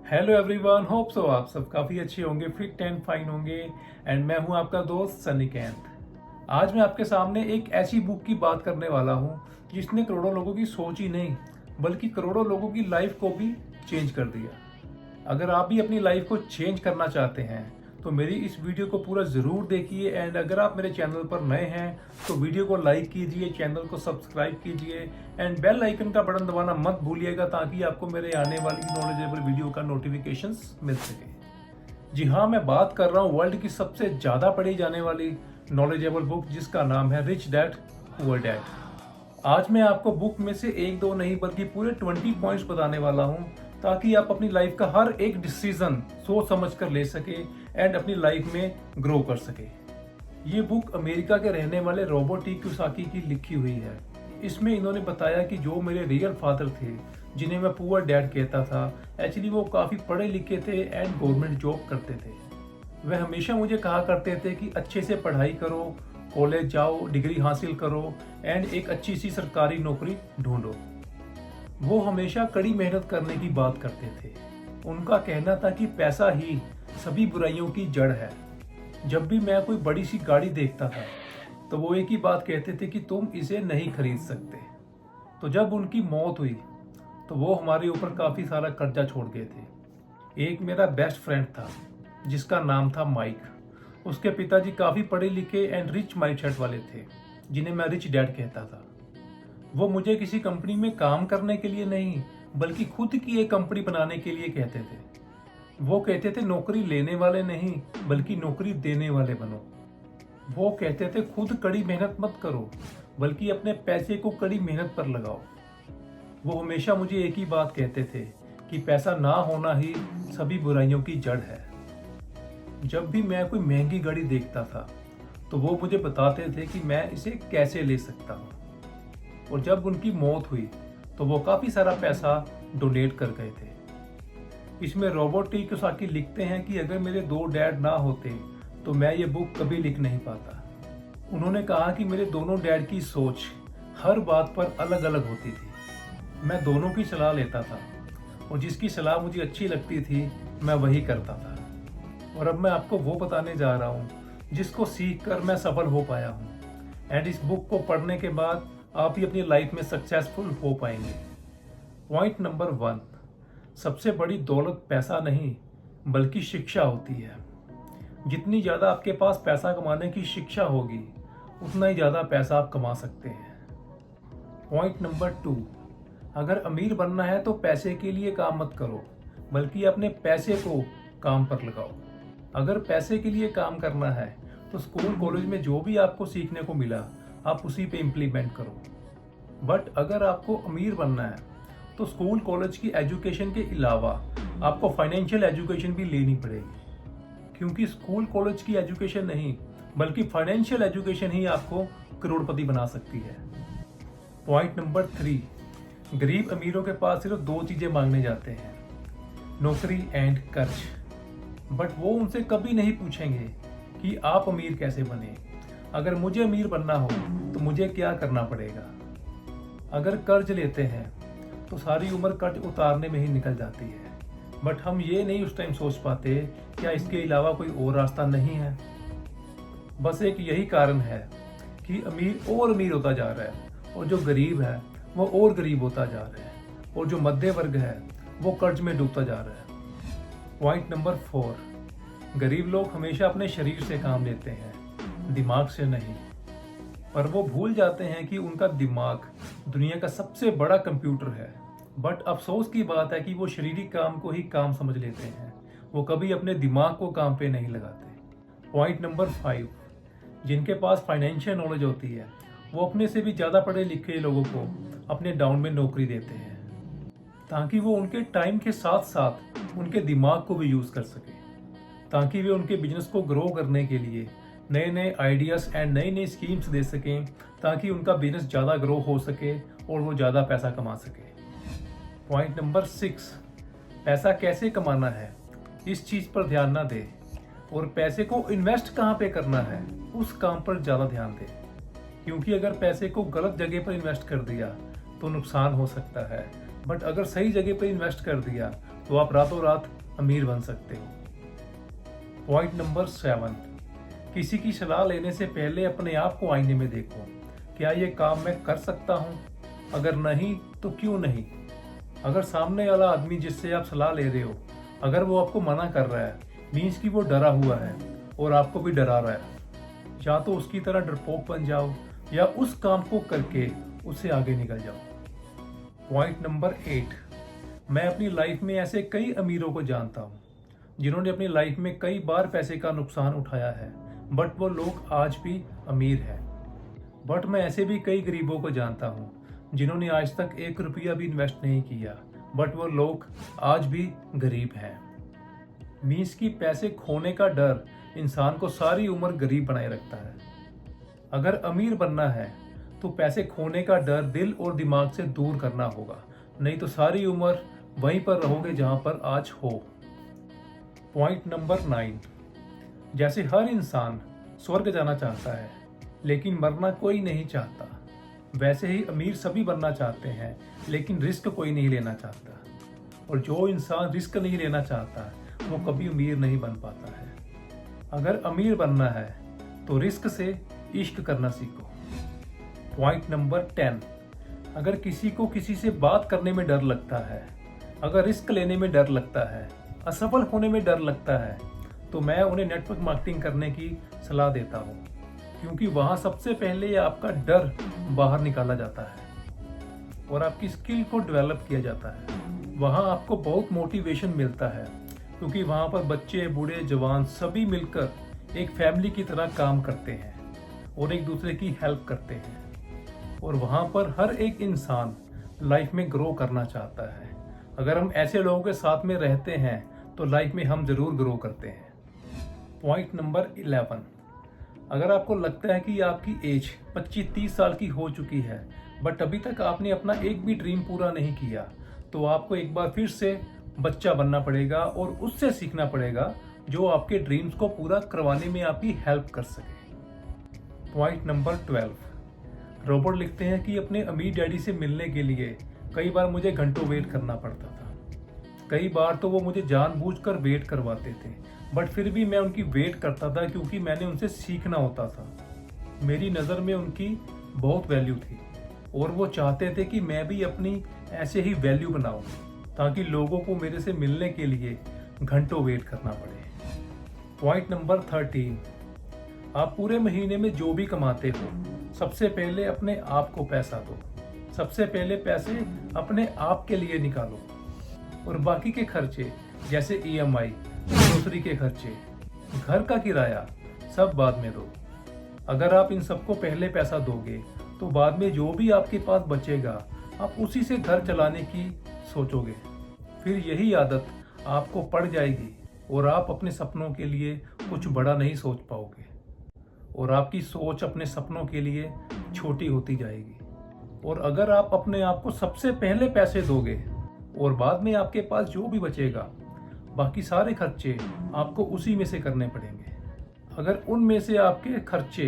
Hello everyone, hope so आप सब काफ़ी अच्छे होंगे, फिट एंड फाइन होंगे। एंड मैं हूं आपका दोस्त सनी कैंत। आज मैं आपके सामने एक ऐसी बुक की बात करने वाला हूं जिसने करोड़ों लोगों की सोच ही नहीं बल्कि करोड़ों लोगों की लाइफ को भी चेंज कर दिया। अगर आप भी अपनी लाइफ को चेंज करना चाहते हैं तो मेरी इस वीडियो को पूरा ज़रूर देखिए। एंड अगर आप मेरे चैनल पर नए हैं तो वीडियो को लाइक कीजिए, चैनल को सब्सक्राइब कीजिए एंड बेल आइकन का बटन दबाना मत भूलिएगा ताकि आपको मेरे आने वाली नॉलेजेबल वीडियो का नोटिफिकेशंस मिल सके। जी हाँ, मैं बात कर रहा हूँ वर्ल्ड की सबसे ज़्यादा पढ़ी जाने वाली नॉलेजेबल बुक जिसका नाम है रिच डैड पुअर डैड। आज मैं आपको बुक में से एक दो नहीं बल्कि पूरे 20 पॉइंट्स बताने वाला हूँ ताकि आप अपनी लाइफ का हर एक डिसीजन सोच समझ कर ले सके एंड अपनी लाइफ में ग्रो कर सके। ये बुक अमेरिका के रहने वाले रॉबर्ट टी कियोसाकी की लिखी हुई है। इसमें इन्होंने बताया कि जो मेरे रियल फादर थे जिन्हें मैं पुअर डैड कहता था, एक्चुअली वो काफ़ी पढ़े लिखे थे एंड गवर्नमेंट जॉब करते थे। वह हमेशा मुझे कहा करते थे कि अच्छे से पढ़ाई करो, कॉलेज जाओ, डिग्री हासिल करो एंड एक अच्छी सी सरकारी नौकरी ढूंढो। वो हमेशा कड़ी मेहनत करने की बात करते थे। उनका कहना था कि पैसा ही सभी बुराइयों की जड़ है। जब भी मैं कोई बड़ी सी गाड़ी देखता था तो वो एक ही बात कहते थे कि तुम इसे नहीं खरीद सकते। तो जब उनकी मौत हुई तो वो हमारे ऊपर काफ़ी सारा कर्जा छोड़ गए थे। एक मेरा बेस्ट फ्रेंड था जिसका नाम था माइक। उसके पिताजी काफ़ी पढ़े लिखे एंड रिच माइंडसेट वाले थे जिन्हें मैं रिच डैड कहता था। वो मुझे किसी कंपनी में काम करने के लिए नहीं बल्कि खुद की एक कंपनी बनाने के लिए कहते थे। वो कहते थे नौकरी लेने वाले नहीं बल्कि नौकरी देने वाले बनो। वो कहते थे खुद कड़ी मेहनत मत करो बल्कि अपने पैसे को कड़ी मेहनत पर लगाओ। वो हमेशा मुझे एक ही बात कहते थे कि पैसा ना होना ही सभी बुराइयों की जड़ है। जब भी मैं कोई महंगी गाड़ी देखता था तो वो मुझे बताते थे कि मैं इसे कैसे ले सकता हूँ। और जब उनकी मौत हुई तो वो काफ़ी सारा पैसा डोनेट कर गए थे। इसमें रॉबर्ट टी कियोसाकी लिखते हैं कि अगर मेरे दो डैड ना होते तो मैं ये बुक कभी लिख नहीं पाता। उन्होंने कहा कि मेरे दोनों डैड की सोच हर बात पर अलग अलग होती थी। मैं दोनों की सलाह लेता था और जिसकी सलाह मुझे अच्छी लगती थी मैं वही करता था। और अब मैं आपको वो बताने जा रहा हूँ जिसको सीख कर मैं सफल हो पाया हूँ। एंड इस बुक को पढ़ने के बाद आप ही अपनी लाइफ में सक्सेसफुल हो पाएंगे। पॉइंट नंबर 1, सबसे बड़ी दौलत पैसा नहीं बल्कि शिक्षा होती है। जितनी ज़्यादा आपके पास पैसा कमाने की शिक्षा होगी उतना ही ज़्यादा पैसा आप कमा सकते हैं। पॉइंट नंबर 2, अगर अमीर बनना है तो पैसे के लिए काम मत करो बल्कि अपने पैसे को काम पर लगाओ। अगर पैसे के लिए काम करना है तो स्कूल कॉलेज में जो भी आपको सीखने को मिला आप उसी पे इम्प्लीमेंट करो। बट अगर आपको अमीर बनना है तो स्कूल कॉलेज की एजुकेशन के अलावा आपको फाइनेंशियल एजुकेशन भी लेनी पड़ेगी, क्योंकि स्कूल कॉलेज की एजुकेशन नहीं बल्कि फाइनेंशियल एजुकेशन ही आपको करोड़पति बना सकती है। पॉइंट नंबर 3, गरीब अमीरों के पास सिर्फ 2 चीज़ें मांगने जाते हैं, नौकरी एंड कर्ज। बट वो उनसे कभी नहीं पूछेंगे कि आप अमीर कैसे बने। अगर मुझे अमीर बनना हो तो मुझे क्या करना पड़ेगा। अगर कर्ज लेते हैं तो सारी उम्र कर्ज उतारने में ही निकल जाती है। बट हम ये नहीं उस टाइम सोच पाते क्या इसके अलावा कोई और रास्ता नहीं है। बस एक यही कारण है कि अमीर और अमीर होता जा रहा है और जो गरीब है वो और गरीब होता जा रहा है और जो मध्य वर्ग है वो कर्ज में डूबता जा रहा है। पॉइंट नंबर 4, गरीब लोग हमेशा अपने शरीर से काम लेते हैं, दिमाग से नहीं। पर वो भूल जाते हैं कि उनका दिमाग दुनिया का सबसे बड़ा कंप्यूटर है। बट अफसोस की बात है कि वो शारीरिक काम को ही काम समझ लेते हैं, वो कभी अपने दिमाग को काम पे नहीं लगाते। पॉइंट नंबर 5, जिनके पास फाइनेंशियल नॉलेज होती है वो अपने से भी ज़्यादा पढ़े लिखे लोगों को अपने डाउन में नौकरी देते हैं ताकि वो उनके टाइम के साथ साथ उनके दिमाग को भी यूज़ कर सके, ताकि वे उनके बिजनेस को ग्रो करने के लिए नए नए आइडियाज़ एंड नई नई स्कीम्स दे सकें ताकि उनका बिजनेस ज़्यादा ग्रो हो सके और वो ज़्यादा पैसा कमा सके। पॉइंट नंबर 6, पैसा कैसे कमाना है इस चीज़ पर ध्यान ना दे और पैसे को इन्वेस्ट कहाँ पे करना है उस काम पर ज़्यादा ध्यान दे, क्योंकि अगर पैसे को गलत जगह पर इन्वेस्ट कर दिया तो नुकसान हो सकता है। बट अगर सही जगह पर इन्वेस्ट कर दिया तो आप रातों रात अमीर बन सकते हो। पॉइंट नंबर 7, किसी की सलाह लेने से पहले अपने आप को आईने में देखो। क्या ये काम मैं कर सकता हूँ? अगर नहीं तो क्यों नहीं? अगर सामने वाला आदमी जिससे आप सलाह ले रहे हो, अगर वो आपको मना कर रहा है, मीन्स कि वो डरा हुआ है और आपको भी डरा रहा है। या तो उसकी तरह डरपोक बन जाओ या उस काम को करके उससे आगे निकल जाओ। पॉइंट नंबर 8, मैं अपनी लाइफ में ऐसे कई अमीरों को जानता हूँ जिन्होंने अपनी लाइफ में कई बार पैसे का नुकसान उठाया है, बट वो लोग आज भी अमीर हैं। बट मैं ऐसे भी कई गरीबों को जानता हूँ जिन्होंने आज तक 1 रुपया भी इन्वेस्ट नहीं किया, बट वो लोग आज भी गरीब हैं। मीन्स कि पैसे खोने का डर इंसान को सारी उम्र गरीब बनाए रखता है। अगर अमीर बनना है तो पैसे खोने का डर दिल और दिमाग से दूर करना होगा, नहीं तो सारी उम्र वहीं पर रहोगे जहां पर आज हो। पॉइंट नंबर 9, जैसे हर इंसान स्वर्ग जाना चाहता है लेकिन मरना कोई नहीं चाहता, वैसे ही अमीर सभी बनना चाहते हैं लेकिन रिस्क कोई नहीं लेना चाहता। और जो इंसान रिस्क नहीं लेना चाहता वो कभी अमीर नहीं बन पाता है। अगर अमीर बनना है तो रिस्क से इश्क करना सीखो। पॉइंट नंबर 10, अगर किसी को किसी से बात करने में डर लगता है, अगर रिस्क लेने में डर लगता है, असफल होने में डर लगता है, तो मैं उन्हें नेटवर्क मार्केटिंग करने की सलाह देता हूँ, क्योंकि वहाँ सबसे पहले आपका डर बाहर निकाला जाता है और आपकी स्किल को डेवलप किया जाता है। वहाँ आपको बहुत मोटिवेशन मिलता है, क्योंकि वहाँ पर बच्चे, बूढ़े, जवान सभी मिलकर एक फैमिली की तरह काम करते हैं और एक दूसरे की हेल्प करते हैं। और वहाँ पर हर एक इंसान लाइफ में ग्रो करना चाहता है। अगर हम ऐसे लोगों के साथ में रहते हैं तो लाइफ में हम जरूर ग्रो करते हैं। पॉइंट नंबर 11, अगर आपको लगता है कि आपकी एज 25-30 साल की हो चुकी है बट अभी तक आपने अपना एक भी ड्रीम पूरा नहीं किया, तो आपको एक बार फिर से बच्चा बनना पड़ेगा और उससे सीखना पड़ेगा जो आपके ड्रीम्स को पूरा करवाने में आपकी हेल्प कर सके। पॉइंट नंबर 12, रॉबर्ट लिखते हैं कि अपने अमीर डैडी से मिलने के लिए कई बार मुझे घंटों वेट करना पड़ता था। कई बार तो वो मुझे जानबूझकर वेट करवाते थे, बट फिर भी मैं उनकी वेट करता था क्योंकि मैंने उनसे सीखना होता था। मेरी नज़र में उनकी बहुत वैल्यू थी और वो चाहते थे कि मैं भी अपनी ऐसे ही वैल्यू बनाऊं, ताकि लोगों को मेरे से मिलने के लिए घंटों वेट करना पड़े। पॉइंट नंबर 13, आप पूरे महीने में जो भी कमाते हो, सबसे पहले अपने आप को पैसा दो। सबसे पहले पैसे अपने आप के लिए निकालो और बाकी के खर्चे जैसे EMI, ग्रोसरी के खर्चे, घर का किराया सब बाद में दो। अगर आप इन सबको पहले पैसा दोगे तो बाद में जो भी आपके पास बचेगा आप उसी से घर चलाने की सोचोगे। फिर यही आदत आपको पड़ जाएगी और आप अपने सपनों के लिए कुछ बड़ा नहीं सोच पाओगे और आपकी सोच अपने सपनों के लिए छोटी होती जाएगी। और अगर आप अपने आप को सबसे पहले पैसे दोगे और बाद में आपके पास जो भी बचेगा, बाकी सारे खर्चे आपको उसी में से करने पड़ेंगे। अगर उनमें से आपके खर्चे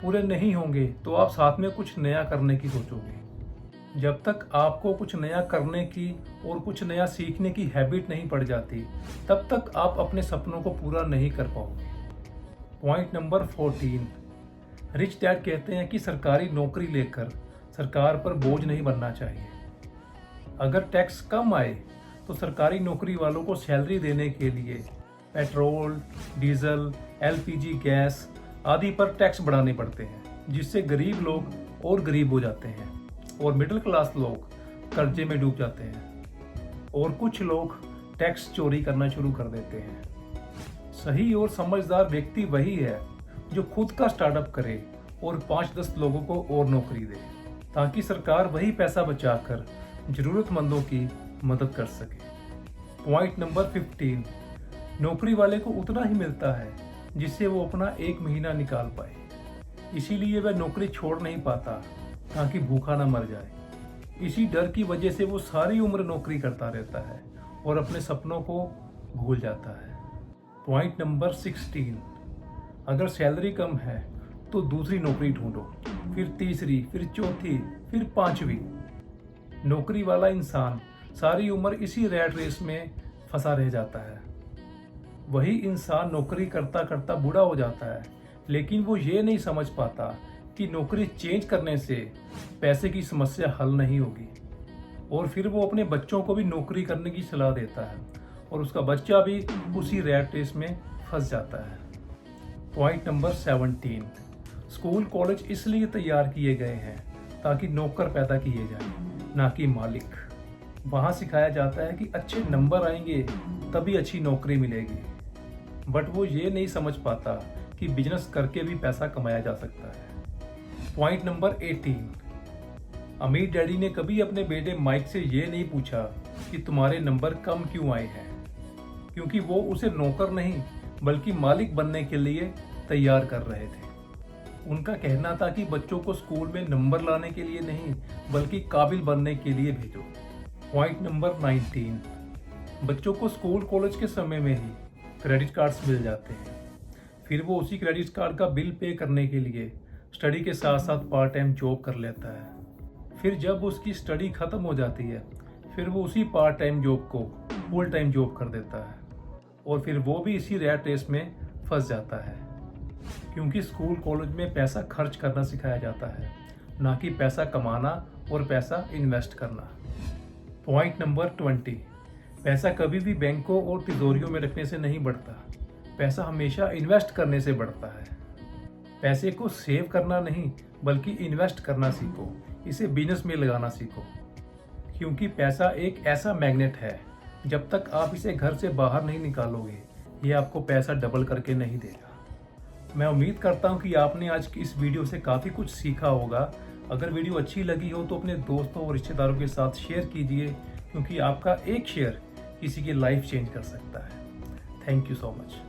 पूरे नहीं होंगे तो आप साथ में कुछ नया करने की सोचोगे। जब तक आपको कुछ नया करने की और कुछ नया सीखने की हैबिट नहीं पड़ जाती, तब तक आप अपने सपनों को पूरा नहीं कर पाओगे। पॉइंट नंबर 14, रिच डैड कहते हैं कि सरकारी नौकरी लेकर सरकार पर बोझ नहीं बनना चाहिए। अगर टैक्स कम आए तो सरकारी नौकरी वालों को सैलरी देने के लिए पेट्रोल, डीजल, LPG गैस आदि पर टैक्स बढ़ाने पड़ते हैं, जिससे गरीब लोग और गरीब हो जाते हैं और मिडिल क्लास लोग कर्जे में डूब जाते हैं और कुछ लोग टैक्स चोरी करना शुरू कर देते हैं। सही और समझदार व्यक्ति वही है जो खुद का स्टार्टअप करे और 5-10 लोगों को और नौकरी दे, ताकि सरकार वही पैसा बचाकर जरूरतमंदों की मदद कर सके। पॉइंट नंबर 15, नौकरी वाले को उतना ही मिलता है जिससे वो अपना 1 महीना निकाल पाए, इसीलिए वह नौकरी छोड़ नहीं पाता ताकि भूखा ना मर जाए। इसी डर की वजह से वो सारी उम्र नौकरी करता रहता है और अपने सपनों को भूल जाता है। पॉइंट नंबर 16, अगर सैलरी कम है तो दूसरी नौकरी ढूंढो, फिर तीसरी, फिर चौथी, फिर 5वीं। नौकरी वाला इंसान सारी उम्र इसी रैट रेस में फंसा रह जाता है। वही इंसान नौकरी करता करता बूढ़ा हो जाता है, लेकिन वो ये नहीं समझ पाता कि नौकरी चेंज करने से पैसे की समस्या हल नहीं होगी। और फिर वो अपने बच्चों को भी नौकरी करने की सलाह देता है और उसका बच्चा भी उसी रैट रेस में फंस जाता है। पॉइंट नंबर 17, स्कूल कॉलेज इसलिए तैयार किए गए हैं ताकि नौकर पैदा किए जाएं, ना कि मालिक। वहाँ सिखाया जाता है कि अच्छे नंबर आएंगे तभी अच्छी नौकरी मिलेगी, बट वो ये नहीं समझ पाता कि बिजनेस करके भी पैसा कमाया जा सकता है। पॉइंट नंबर 18, अमीर डैडी ने कभी अपने बेटे माइक से ये नहीं पूछा कि तुम्हारे नंबर कम क्यों आए हैं, क्योंकि वो उसे नौकर नहीं बल्कि मालिक बनने के लिए तैयार कर रहे थे। उनका कहना था कि बच्चों को स्कूल में नंबर लाने के लिए नहीं बल्कि काबिल बनने के लिए भेजो। पॉइंट नंबर 19, बच्चों को स्कूल कॉलेज के समय में ही क्रेडिट कार्ड्स मिल जाते हैं। फिर वो उसी क्रेडिट कार्ड का बिल पे करने के लिए स्टडी के साथ साथ पार्ट टाइम जॉब कर लेता है। फिर जब उसकी स्टडी ख़त्म हो जाती है, फिर वो उसी पार्ट टाइम जॉब को फुल टाइम जॉब कर देता है और फिर वो भी इसी रैट रेस में फंस जाता है, क्योंकि स्कूल कॉलेज में पैसा खर्च करना सिखाया जाता है, ना कि पैसा कमाना और पैसा इन्वेस्ट करना। पॉइंट नंबर 20, पैसा कभी भी बैंकों और तिजोरियों में रखने से नहीं बढ़ता, पैसा हमेशा इन्वेस्ट करने से बढ़ता है। पैसे को सेव करना नहीं बल्कि इन्वेस्ट करना सीखो, इसे बिजनेस में लगाना सीखो, क्योंकि पैसा एक ऐसा मैग्नेट है, जब तक आप इसे घर से बाहर नहीं निकालोगे ये आपको पैसा डबल करके नहीं देगा। मैं उम्मीद करता हूँ कि आपने आज की इस वीडियो से काफ़ी कुछ सीखा होगा। अगर वीडियो अच्छी लगी हो तो अपने दोस्तों और रिश्तेदारों के साथ शेयर कीजिए, क्योंकि आपका एक शेयर किसी की लाइफ चेंज कर सकता है। Thank you so much.